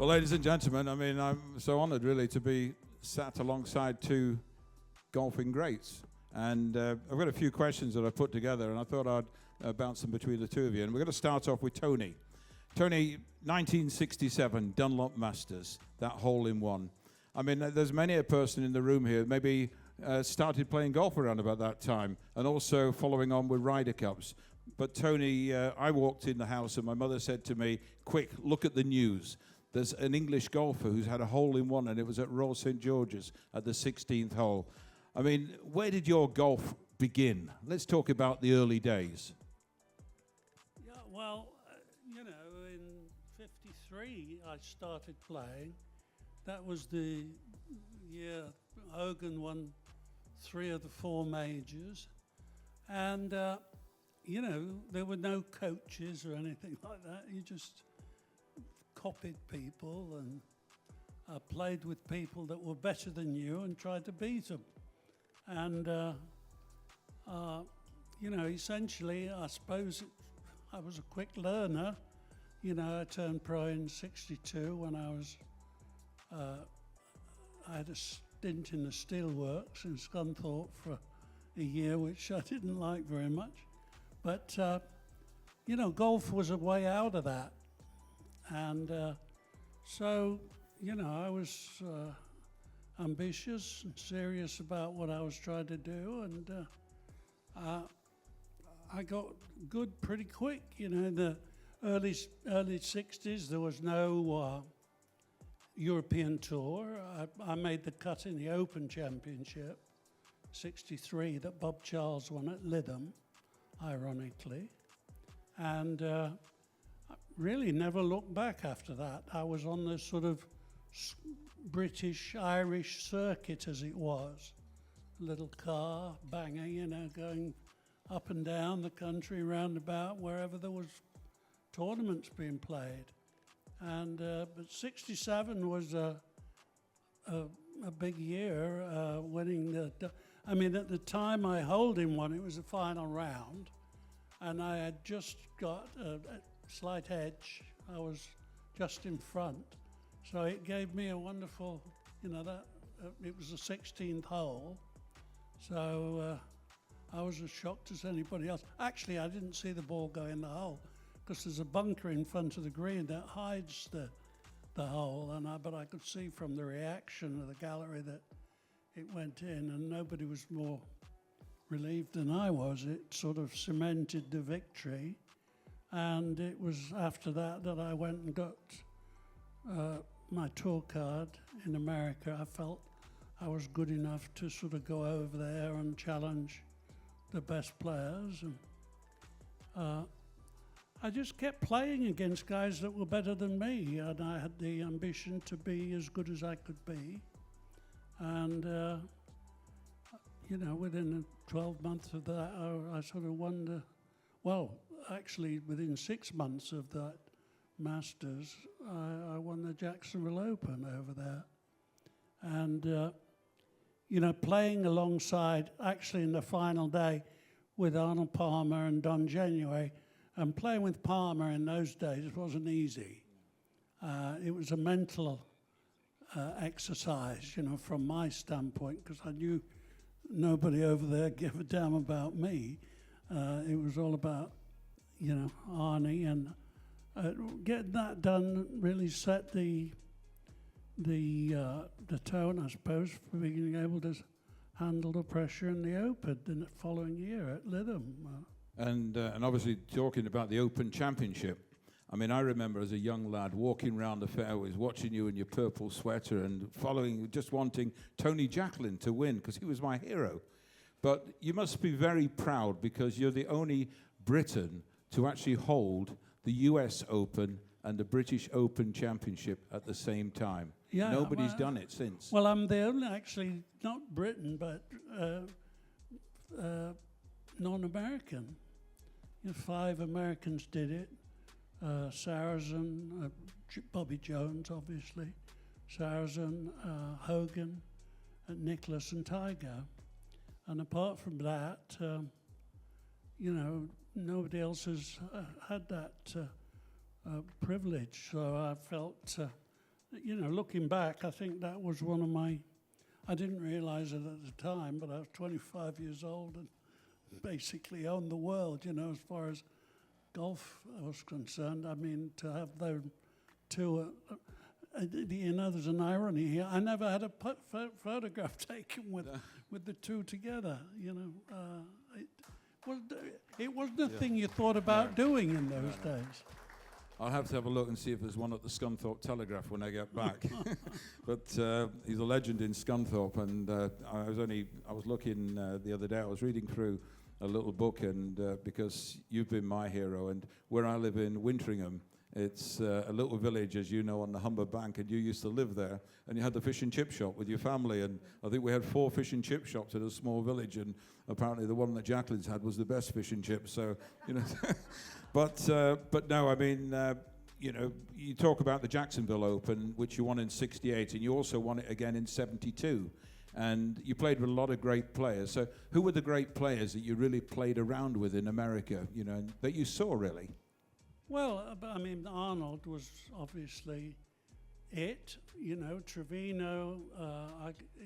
Well, ladies and gentlemen, I mean, I'm so honoured really to be sat alongside two golfing greats. And I've got a few questions that I put together, and I thought I'd bounce them between the two of you. And we're going to start off with Tony. Tony, 1967, Dunlop Masters, that hole-in-one. I mean, there's many a person in the room here maybe started playing golf around about that time, and also following on with Ryder Cups. But Tony, I walked in the house and my mother said to me, quick, look at the news. There's an English golfer who's had a hole-in-one, and it was at Royal St. George's at the 16th hole. I mean, where did your golf begin? Let's talk about the early days. Yeah, well, you know, in '53 I started playing. That was the year Hogan won 3 of the 4 majors. And, you know, there were no coaches or anything like that. You just copied people and played with people that were better than you and tried to beat them. And, you know, essentially, I suppose I was a quick learner. You know, I turned pro in '62 when I had a stint in the steelworks in Scunthorpe for a year, which I didn't like very much. But, you know, golf was a way out of that. And so, you know, I was ambitious and serious about what I was trying to do, and I got good pretty quick. You know, in the early '60s, there was no European tour. I made the cut in the Open Championship, '63, that Bob Charles won at Lytham, ironically, and really never looked back after that. I was on the sort of British-Irish circuit, as it was. Little car, banger, you know, going up and down the country, roundabout, wherever there was tournaments being played. And but '67 was a big year, winning the. I mean, at the time I hole-in-one, it was the final round, and I had just got a slight edge. I was just in front, so it gave me a wonderful, you know, that it was the 16th hole, so I was as shocked as anybody else. Actually, I didn't see the ball go in the hole because there's a bunker in front of the green that hides the hole, but I could see from the reaction of the gallery that it went in, and nobody was more relieved than I was. It sort of cemented the victory. And it was after that that I went and got my tour card in America. I felt I was good enough to sort of go over there and challenge the best players. And I just kept playing against guys that were better than me, and I had the ambition to be as good as I could be. And, you know, within 12 months of that, I sort of won actually, within 6 months of that Masters, I won the Jacksonville Open over there. And, you know, playing alongside, actually in the final day, with Arnold Palmer and Don January, and playing with Palmer in those days wasn't easy. It was a mental exercise, you know, from my standpoint, because I knew nobody over there gave a damn about me. It was all about, you know, Arnie, and getting that done really set the tone, I suppose, for being able to handle the pressure in the Open the following year at Lytham. And obviously talking about the Open Championship, I mean, I remember as a young lad walking around the fairways, watching you in your purple sweater and following, just wanting Tony Jacklin to win because he was my hero. But you must be very proud because you're the only Briton to actually hold the US Open and the British Open Championship at the same time. Yeah, Nobody's done it since. Well, I'm the only, actually, not Britain, but non-American. You know, 5 Americans did it. Sarrazin, Bobby Jones, obviously, Sarrazin, Hogan, Nicholas and Tiger. And apart from that, you know, nobody else has had that privilege. So I felt looking back, I think that was one of my, I didn't realize it at the time, but I was 25 years old and basically owned the world, as far as golf was concerned. I mean, to have those two, there's an irony here. I never had a photograph taken with the two together, It wasn't a thing you thought about doing in those days. I'll have to have a look and see if there's one at the Scunthorpe Telegraph when I get back. But he's a legend in Scunthorpe, and I was looking the other day. I was reading through a little book, and because you've been my hero, and where I live in Wintringham, it's a little village, as you know, on the Humber Bank, and you used to live there, and you had the fish and chip shop with your family, and I think we had 4 fish and chip shops in a small village, and apparently the one that Jacklin's had was the best fish and chips. So, But no, I mean, you talk about the Jacksonville Open, which you won in '68, and you also won it again in '72. And you played with a lot of great players. So who were the great players that you really played around with in America, that you saw, really? Well, I mean, Arnold was obviously it. Trevino,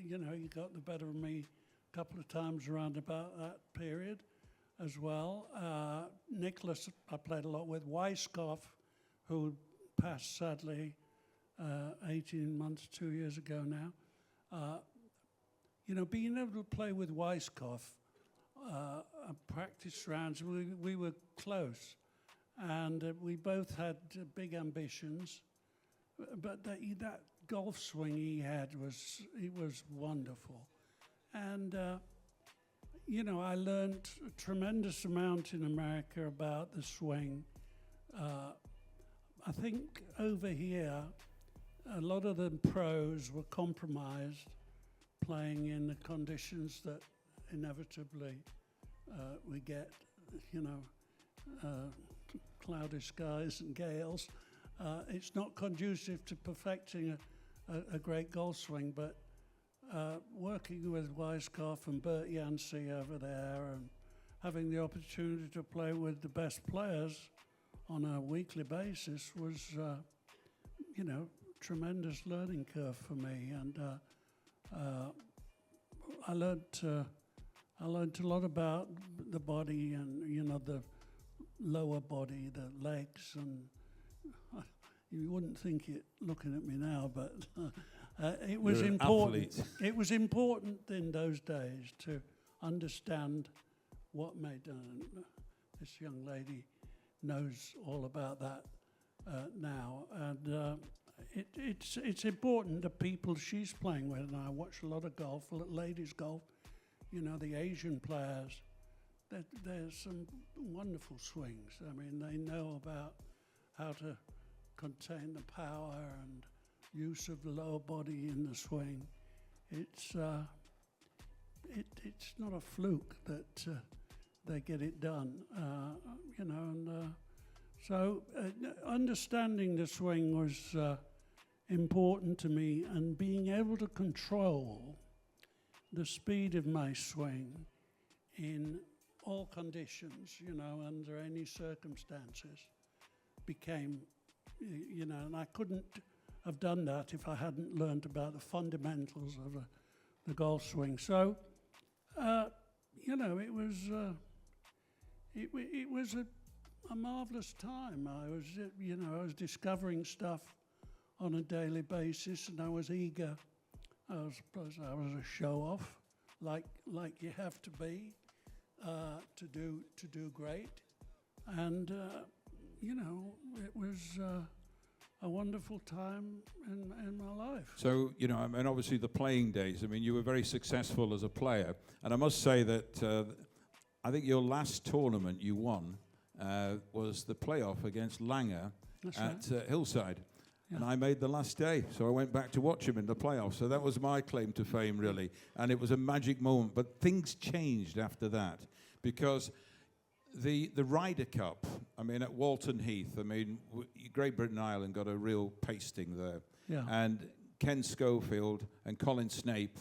he got the better of me a couple of times around about that period as well. Nicholas, I played a lot with. Weiskopf, who passed sadly 18 months, 2 years ago now. Being able to play with Weiskopf, practice rounds, we were close. And we both had big ambitions. But that golf swing he had was wonderful. And I learned a tremendous amount in America about the swing. I think over here, a lot of the pros were compromised, playing in the conditions that inevitably we get, cloudy skies and gales. It's not conducive to perfecting a great golf swing, but working with Weiskopf and Bert Yancey over there and having the opportunity to play with the best players on a weekly basis was, tremendous learning curve for me. And I learned a lot about the body and, the lower body, the legs, and you wouldn't think it looking at me now, but it was important. It was important in those days to understand what made this young lady knows all about that now, and it's important the people she's playing with. And I watch a lot of golf, ladies golf. The Asian players. There's some wonderful swings. I mean, they know about how to contain the power and use of the lower body in the swing. It's not a fluke that they get it done, so understanding the swing was important to me, and being able to control the speed of my swing in all conditions, under any circumstances, became, and I couldn't have done that if I hadn't learned about the fundamentals of the golf swing. So, it was a marvelous time. I was discovering stuff on a daily basis, and I was eager. I was a show-off, like you have to be. To do great, and it was a wonderful time in my life. So and obviously the playing days. I mean, you were very successful as a player, and I must say that I think your last tournament you won was the playoff against Langer at Hillside. Yeah. And I made the last day, so I went back to watch him in the playoffs. So that was my claim to fame, really. And it was a magic moment. But things changed after that, because the Ryder Cup, I mean, at Walton Heath, I mean, Great Britain and Ireland got a real pasting there. Yeah. And Ken Schofield and Colin Snape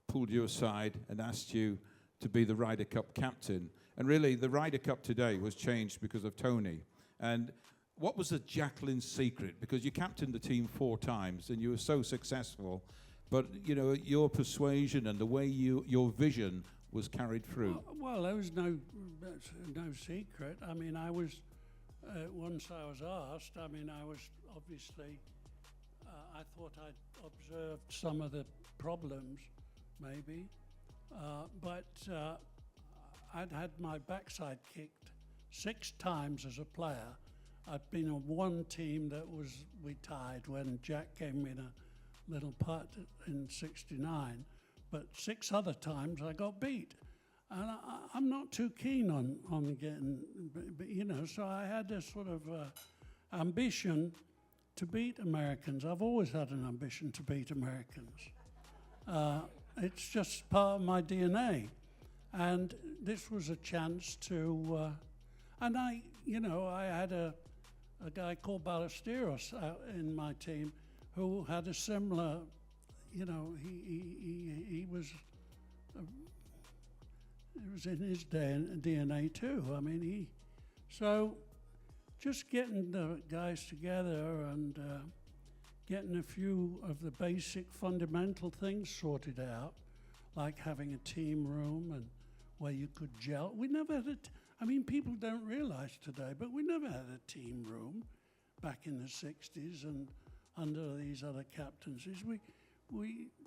pulled you aside and asked you to be the Ryder Cup captain. And really, the Ryder Cup today was changed because of Tony. And what was the Jacklin secret? Because you captained the team 4 times and you were so successful, but you know your persuasion and the way your vision was carried through. Well, there was no secret. I mean, I was once I was asked. I mean, I was obviously. I thought I'd observed some of the problems, maybe, but I'd had my backside kicked 6 times as a player. I'd been on one team that we tied when Jack gave me a little putt in '69, but 6 other times I got beat. And I'm not too keen on getting, but, you know, so I had this sort of ambition to beat Americans. I've always had an ambition to beat Americans. It's just part of my DNA. And this was a chance to, and I had a guy called Ballesteros out in my team who had a similar, you know, he was, it was in his DNA too. I mean, so just getting the guys together and getting a few of the basic fundamental things sorted out, like having a team room and where you could gel. We never had I mean, people don't realize today, but we never had a team room back in the 60s and under these other captaincies.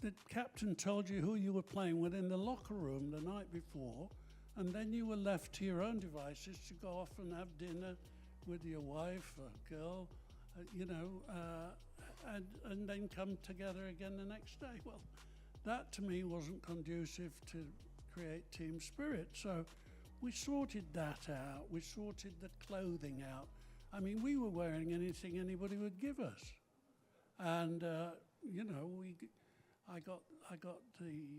The captain told you who you were playing with in the locker room the night before, and then you were left to your own devices to go off and have dinner with your wife or girl, and then come together again the next day. Well, that to me wasn't conducive to create team spirit. So we sorted that out. We sorted the clothing out. I mean, we were wearing anything anybody would give us, and I got the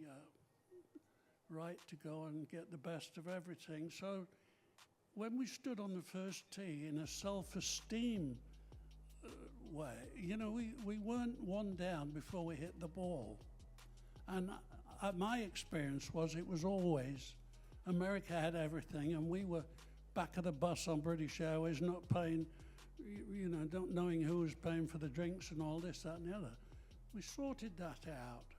right to go and get the best of everything. So when we stood on the first tee in a self-esteem way, you know, we weren't 1 down before we hit the ball. And my experience was it was always America had everything, and we were back of the bus on British Airways, not paying, you know, not knowing who was paying for the drinks and all this, that, and the other. We sorted that out,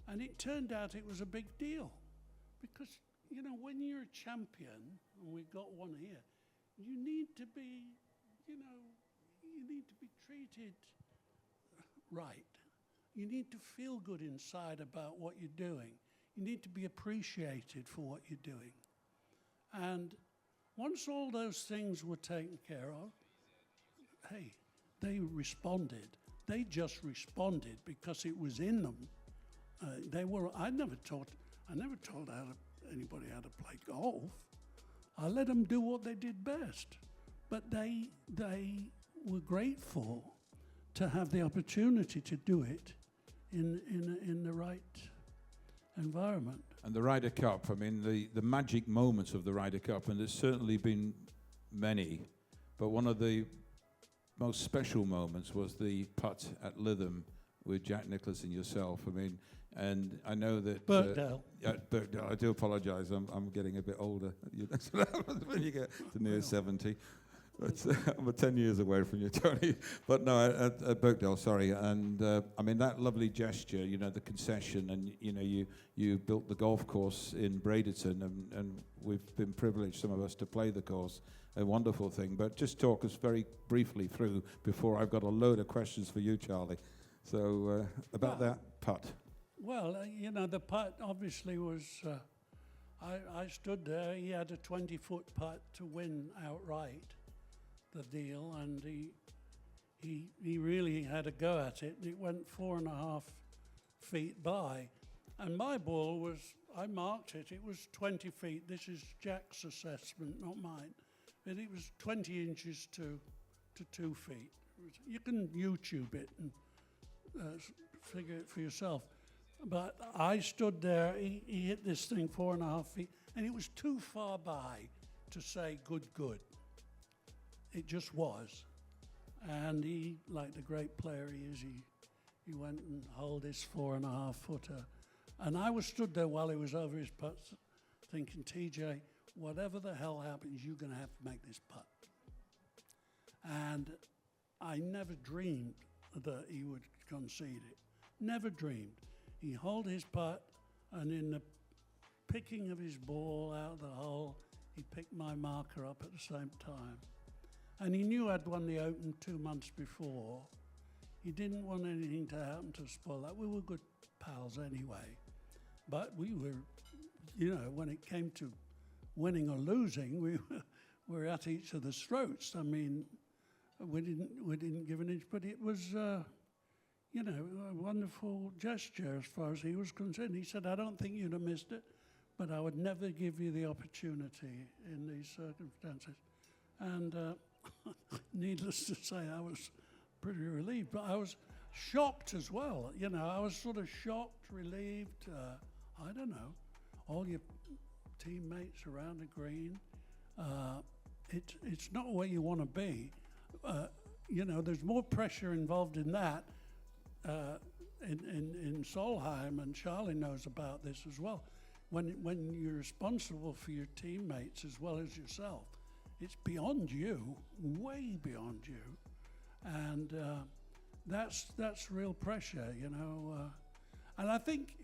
and it turned out it was a big deal, because, you know, when you're a champion, and we've got one here, you need to be, you know, you need to be treated right. You need to feel good inside about what you're doing. You need to be appreciated for what you're doing. And once all those things were taken care of, hey, they responded. They just responded because it was in them. I never taught anybody how to play golf. I let them do what they did best. But they were grateful to have the opportunity to do it in the right environment. And the Ryder Cup, I mean, the magic moments of the Ryder Cup, and there's certainly been many, but one of the most special moments was the putt at Lytham with Jack Nicklaus and yourself. I mean, and I know that... Birkdale. Birkdale, I do apologise, I'm getting a bit older. That's what happens when you get to near 70. But, I'm 10 years away from you, Tony. But no, at Birkdale, sorry. And I mean, that lovely gesture, you know, the concession, and you know, you built the golf course in Bradenton, and we've been privileged, some of us, to play the course. A wonderful thing. But just talk us very briefly through before I've got a load of questions for you, Charlie. So about that putt. Well, you know, the putt obviously was. I stood there. He had a 20-foot putt to win outright the deal, and he really had a go at it. It went 4.5 feet by, and my ball was, I marked it, it was 20 feet. This is Jack's assessment, not mine, but it was 20 inches to 2 feet. You can YouTube it and figure it for yourself. But I stood there, he hit this thing 4.5 feet, and it was too far by to say good. It just was. And he, like the great player he is, he went and held his 4.5 footer. And I was stood there while he was over his putts thinking, TJ, whatever the hell happens, you're going to have to make this putt. And I never dreamed that he would concede it. Never dreamed. He holed his putt, and in the picking of his ball out of the hole, he picked my marker up at the same time. And he knew I'd won the Open 2 months before. He didn't want anything to happen to spoil that. We were good pals anyway. But we were, when it came to winning or losing, we were at each other's throats. I mean, we didn't give an inch, but it was, a wonderful gesture as far as he was concerned. He said, I don't think you'd have missed it, but I would never give you the opportunity in these circumstances. And needless to say, I was pretty relieved, but I was shocked as well. I was sort of shocked, relieved, I don't know, all your teammates around the green. It's not where you want to be. There's more pressure involved in that in Solheim, and Charlie knows about this as well. When you're responsible for your teammates as well as yourself, it's beyond you, way beyond you, and that's real pressure, And I think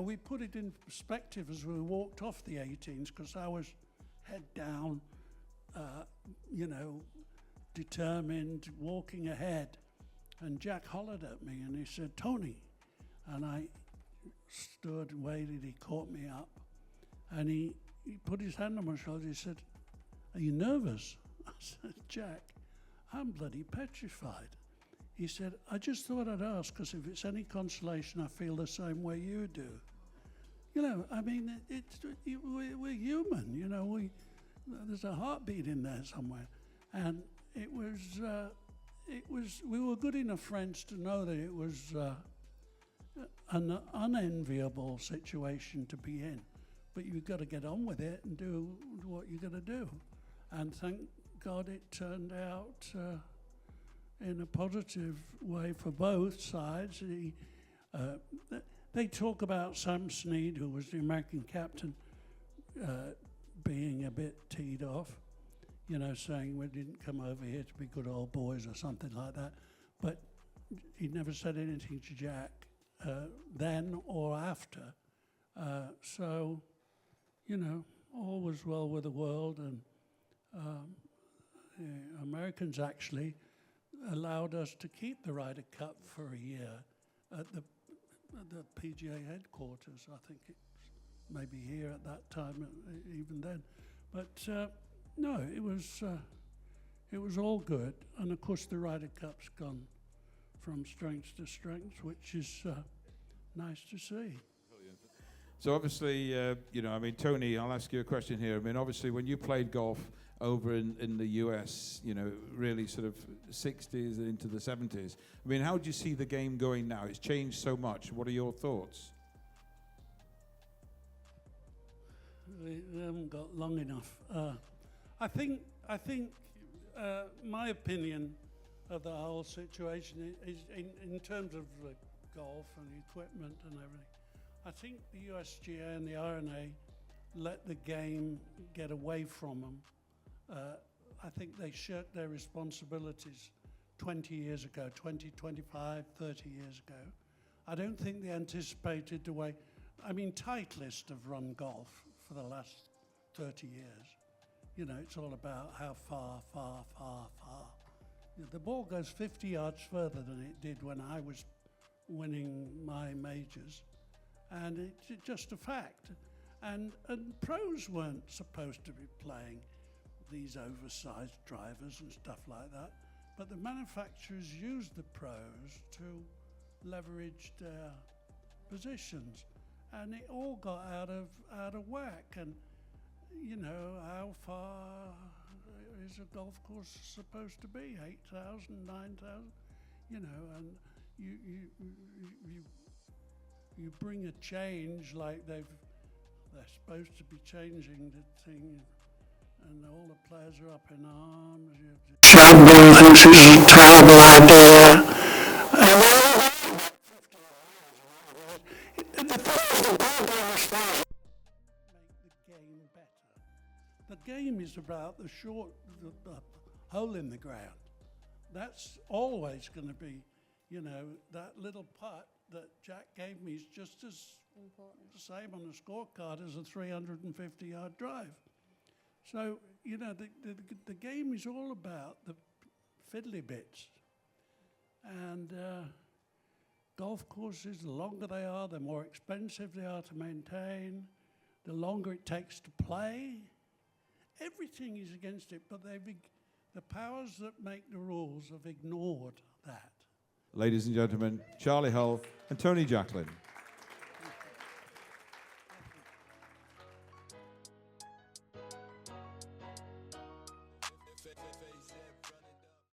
we put it in perspective as we walked off the 18s, because I was head down, determined, walking ahead. And Jack hollered at me and he said, Tony. And I stood and waited. He caught me up. And he put his hand on my shoulder. He said, are you nervous? I said, Jack, I'm bloody petrified. He said, I just thought I'd ask, because if it's any consolation, I feel the same way you do. We're human, there's a heartbeat in there somewhere. And we were good enough friends to know that it was an unenviable situation to be in. But you've got to get on with it and do what you're going to do. And thank God it turned out in a positive way for both sides. They talk about Sam Snead, who was the American captain, being a bit teed off, saying we didn't come over here to be good old boys or something like that. But he never said anything to Jack then or after. So, all was well with the world, and the Americans actually allowed us to keep the Ryder Cup for a year at the PGA headquarters. I think it's maybe here at that time, even then. But no, it was all good. And of course, the Ryder Cup's gone from strength to strength, which is nice to see. So obviously, Tony, I'll ask you a question here. Obviously, when you played golf over in the US, really sort of 60s into the 70s, how do you see the game going now? It's changed so much. What are your thoughts? We haven't got long enough. I think my opinion of the whole situation is in terms of golf and equipment and everything. I think the USGA and the R&A let the game get away from them. I think they shirked their responsibilities 20 years ago, 20, 25, 30 years ago. I don't think they anticipated the way. Titleist have run golf for the last 30 years. It's all about how far. The ball goes 50 yards further than it did when I was winning my majors. And it's just a fact. And pros weren't supposed to be playing these oversized drivers and stuff like that. But the manufacturers used the pros to leverage their positions. And it all got out of whack. And, how far is a golf course supposed to be? 8,000, 9,000? And you bring a change like they're supposed to be changing the thing, and all the players are up in arms. Champion thinks it's a terrible idea. The make the game better. The game is about the hole in the ground. that's always going to be, you know, that little putt that Jack gave me is just as Important. the same on the scorecard as a 350-yard drive. So, you know, the game is all about the fiddly bits. And golf courses, the longer they are, the more expensive they are to maintain, the longer it takes to play. Everything is against it, but the powers that make the rules have ignored that. Ladies and gentlemen, Charlie Hull and Tony Jacklin.